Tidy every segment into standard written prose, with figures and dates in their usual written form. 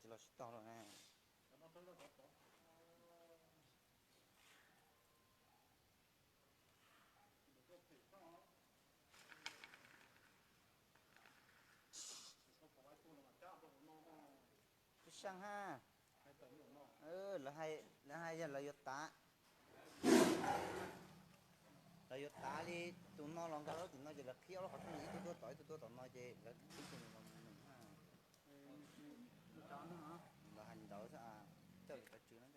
chỉ là to rồi nè cái sang ha là hai giờ là yết tá đi tụi nó lòng cái đó tụi nó chỉ là khiêu nó không nghĩ tụi tôi nó chỉ là cái chuyện mà mình ha là hành động sao chơi cái chuyện đó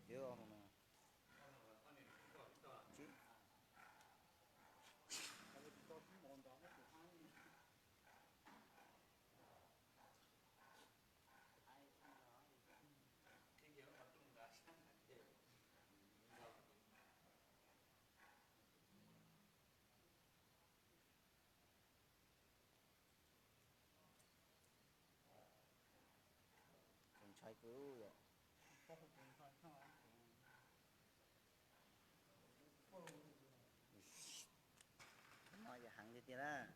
hiểu không chứ còn trai cứ vậy nói về hẳn đi tiền á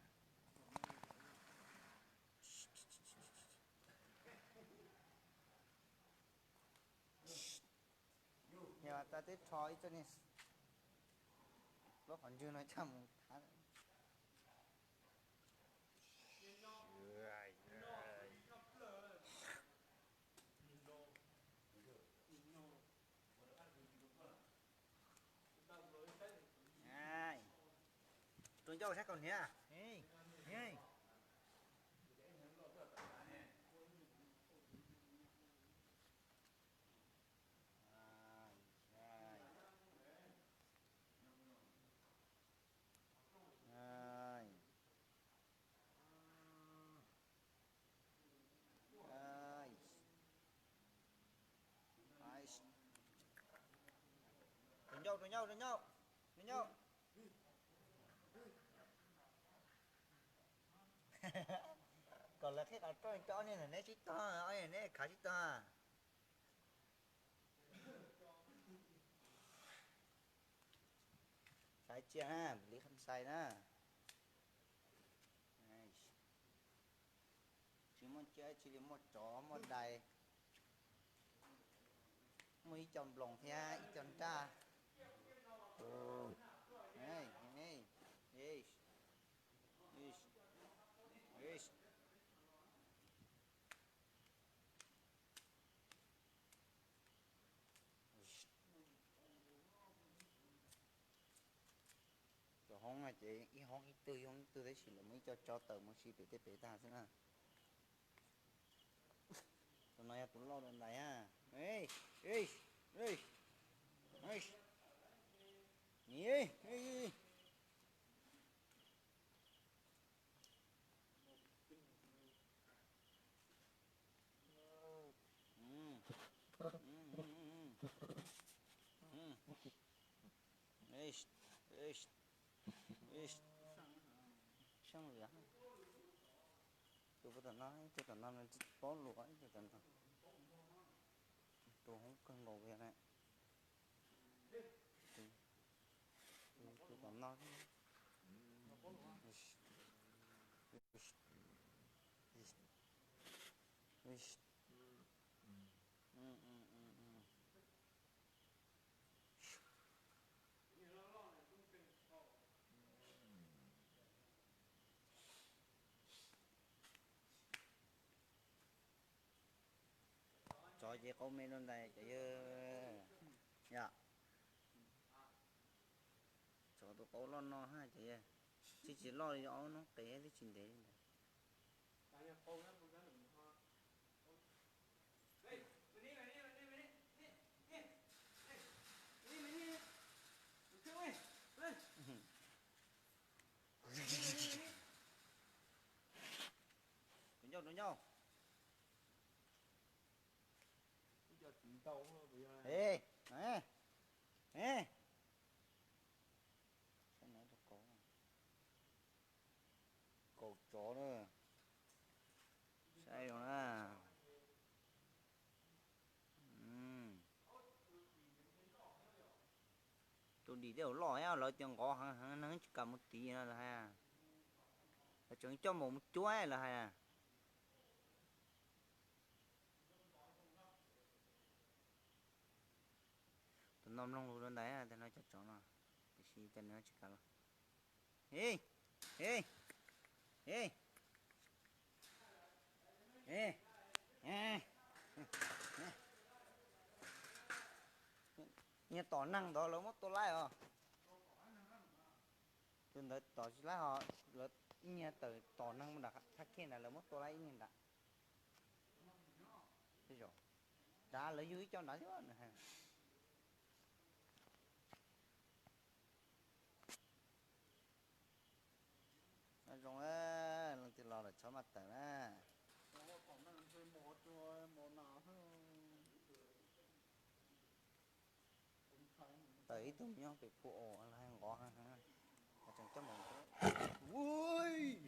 nhà ta tiếp thôi cho nên lúc còn chưa nói chăm tháng ai tôi cho chắc còn nhé hey hey Đánh nhau còn là cái ở chỗ này là nó chỉ to ở này nó khá chỉ to sai chưa ha lý không sai đó chỉ muốn chơi chỉ là một chó một đầy mấy chồng lồng theo ít chồng cha này này yes yes yes rồi hông à chị cái hông ít tư đấy chỉ là mấy cho tờ một xí bể ta thế nào tụi này tụi lo đồn này à ê ê ê ê nhỉ ê ê ê ê xong rồi á tôi có tận nói là có lúa tôi tận tôi không cần ngồi về này tôi tận nói cho chị con men lên đây chị dạ cho tôi có lo no ha chị chỉ lo cho nó té cái chuyện đấy đánh nhau ê nè nè cái này nó cổ chó nữa sai rồi nè tôi đi đều lo á lo chẳng có hắn nó cầm một tí nữa là ha Chừng cho một chuối là hay à. Tụi nó luôn luôn đấy à, tụi nó chọn chọn nào. Cái gì tên nó chỉ cả rồi. Ê, ê, ê, ê, ê. Nghe tỏ năng đó là mất tôi lại à. Tôi nói tỏ chỉ lại họ là nghe từ tỏ năng mà đặt thắc kia là mất tôi lại nghe đặt. Thế rồi. Đã lấy dưới cho nó chứ nè. Nói chung á, lần thì lo là cho mặt tờ á. Tới tụi nhau bị phụ là hàng gõ ha. Chẳng cho mình ui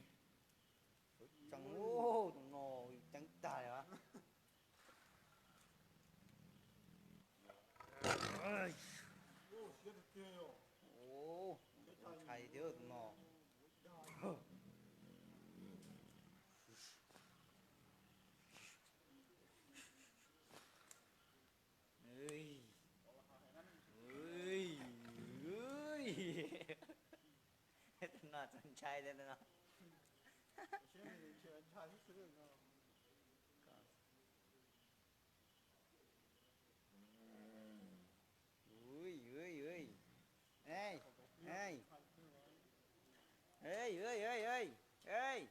chẳng ô tụi nó chẳng tài hả ơi ô thầy thiếu tụi nó ơi ơi ơi tụi nó chẳng trai đấy nó ui ui ui ê ê ê ơi ơi ơi ơi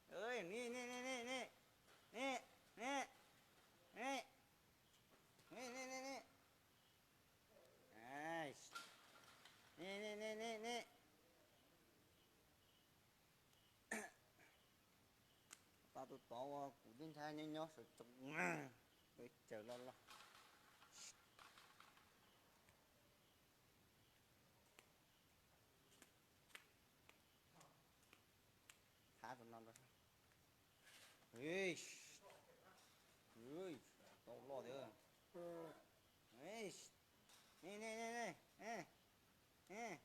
ơi nè nè nè nè nè nè nè nè nè nè nè nè ai nè nè nè nè nè tao tụi tao cụ tin thay nhau nhau sự chụp rồi chờ lo lo thả tụi nó rồi ui ui tao lo thế ui nè nè nè nè nè nè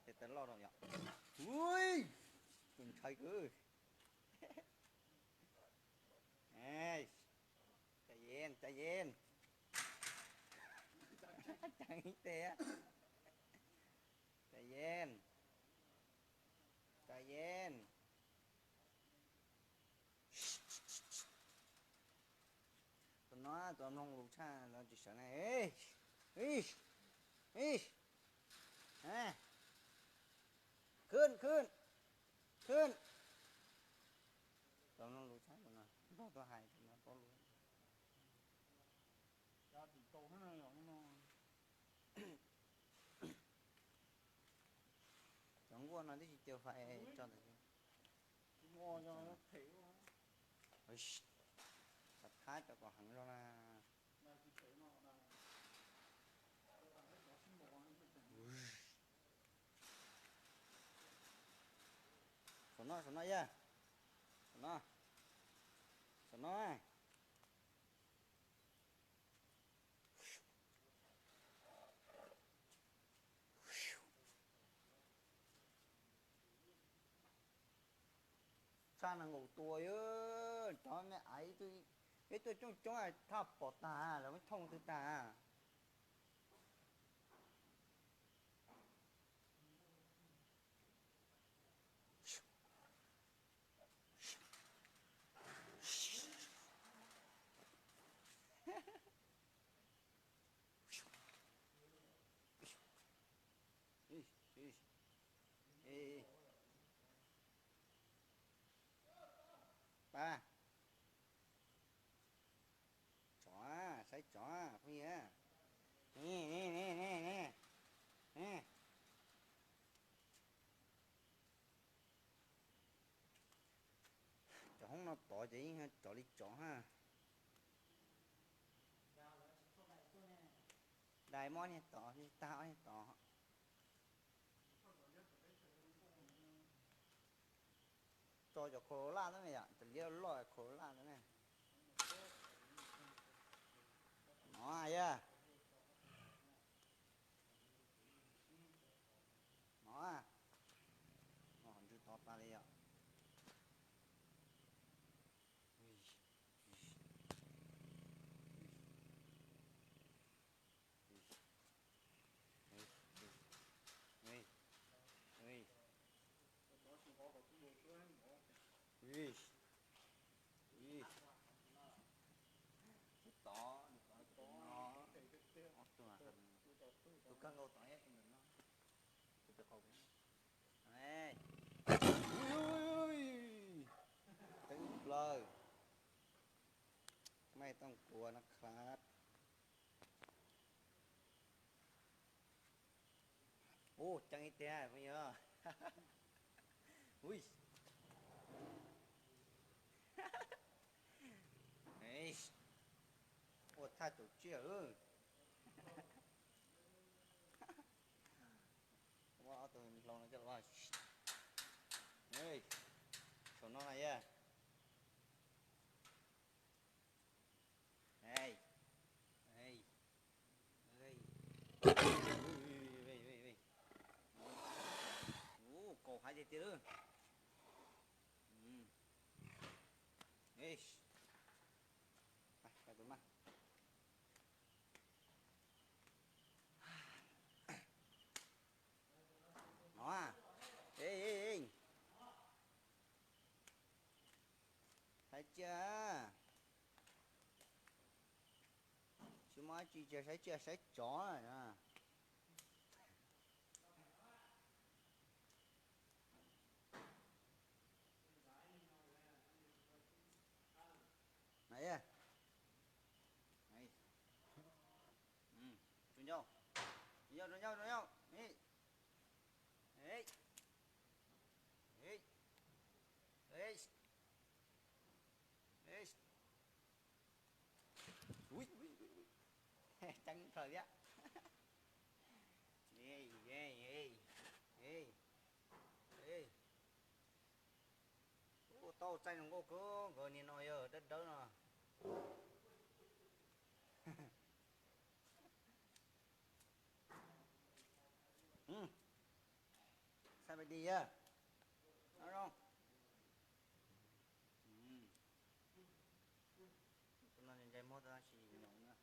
để tao lo rồi nhở ui đừng thấy cứ êใจเย็นchẳng ít thếใจเย็นใจเย็นtụi nó không lù xa nó chỉ sợ này ê ê ê àขึ้นtụi nó lù xa tụi nó tụi hai tụi nó có lù chẳng qua nó đi tiêu phải cho được ôi thật khá cho còn hẳn rồi là Sono ya. Sono. Sao là ngủ tuổi ơi, cho mẹ ấy tôi cái tôi chúng là thập bỏ tà là mới thông từ tà. Ê, ba, chó, sai chó, bây giờ. Nè. Chó không nó tỏ chỉ chó đi chó ha. Đại món này tỏ thì tao ấy tỏ. Cho Corolla đó mày ạ, tự nhiên lòi Corolla đó này. Nó ai à? hồn này ui trứng lờiไม่ต้องกลัวนะครับโอ้จังอีเตี้ยไม่เยอะอุ้ยเฮ้ยโอ้ถ้าจุดเชี่ยว่าเอาตัวลงแล้วจะว่าเฮ้ยชนน้องอะไรอ่ะเฮ้ยเฮ้ยเฮ้ยเฮ้ยเฮ้ยเฮ้ยโอ้โกหายใจเตี้ยเฮ้ยไปตัวมาnó à ê ê ê thấy chưa chú má chị chưa thấy chó rồi nè này à này trốn nhau trốn nhau đi ê ê ê ê ui trắng thời á ê ê ê ê ê ô tao tranh không có gọi nhìn nói ở đất đó nè sao mày đi á nói không tụi nó chạy mốt ra chỉ nhộng nữa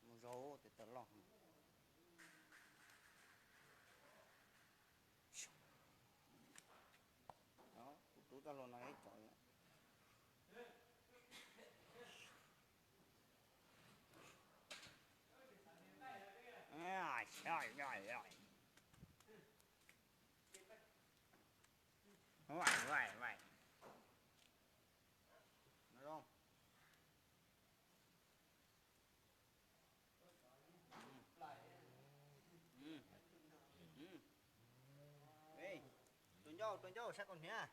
một rau thì tớ lòng đó tú tao lo này trời à trời trời trời vậy nói không ê tuần vô sao còn nhá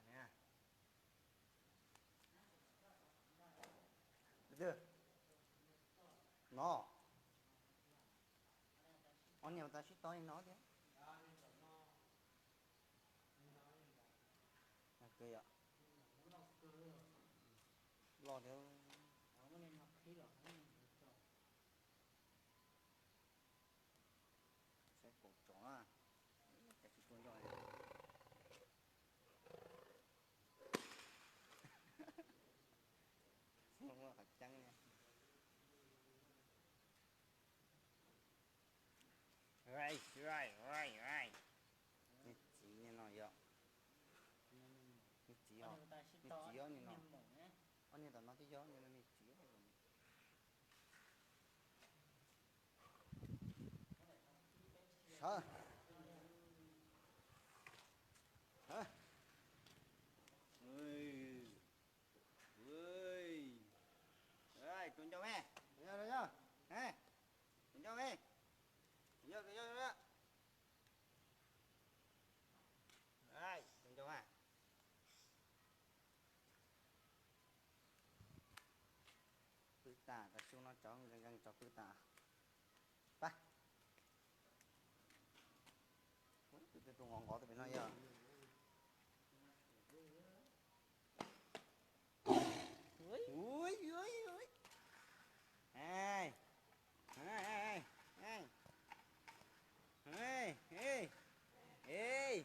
nè được nó ông nhiều ta suýt tối nó chứ kìa lo theo sẽ cổ chó à cái chỉ tuần rồi không là phải chăng nha right cái chỉ như nó vậy cái chỉ họ cái chỉ họ như nó anh như tao nói cái gió như nó chỉ hả hả ơi ơi ơi tuần cho mẹ tuần cho nè tuần cho mẹ tuần cho đó đây tuần cho mẹ cứ ta ta xuống nó chó người gần cho cứ ta ba tôi ngon ngọt tôi phải nói giờ ui hai hai hai hai hai ê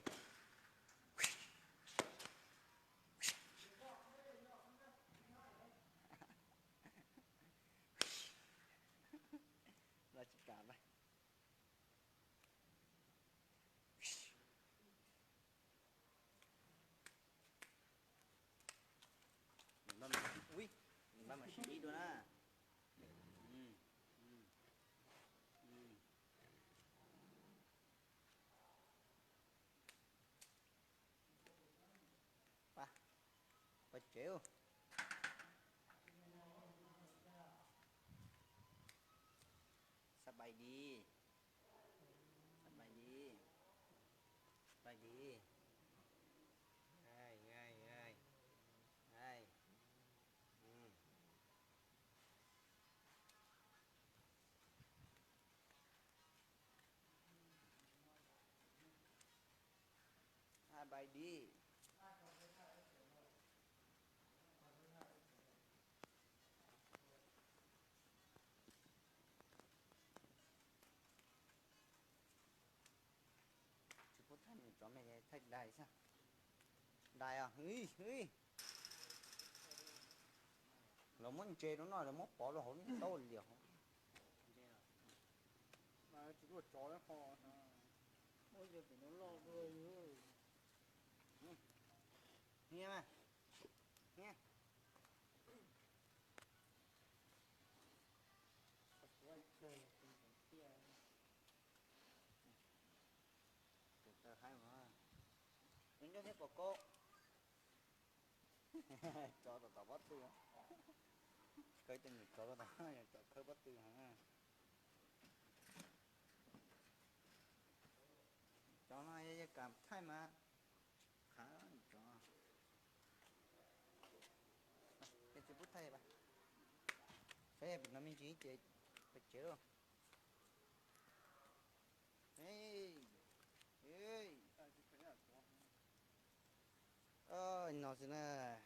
là chỉ cả vậy chéo sắp bay đi sắp bay đi bay đi ai ai ai ai ừ. Ai bay đi chú có thấy mình cho mày thấy đài sao đài à hí hí nó muốn chơi nó nói là mốt bỏ rồi không đâu liền mà chỉ có chó nó kho bây giờ phải nó lo rồi nữa nghe mà nghe quay chơi kia từ từ hai mà đến cho thế của cô cho tao bắt tư cái tên người cho tao cho khơi bắt tư hả cho nó cảm thấy mà khá cho cái chữ bút thay bà thế bị nó mình chỉ chế phải chế rồi ê ê à chỉ phải là chó nó xin nè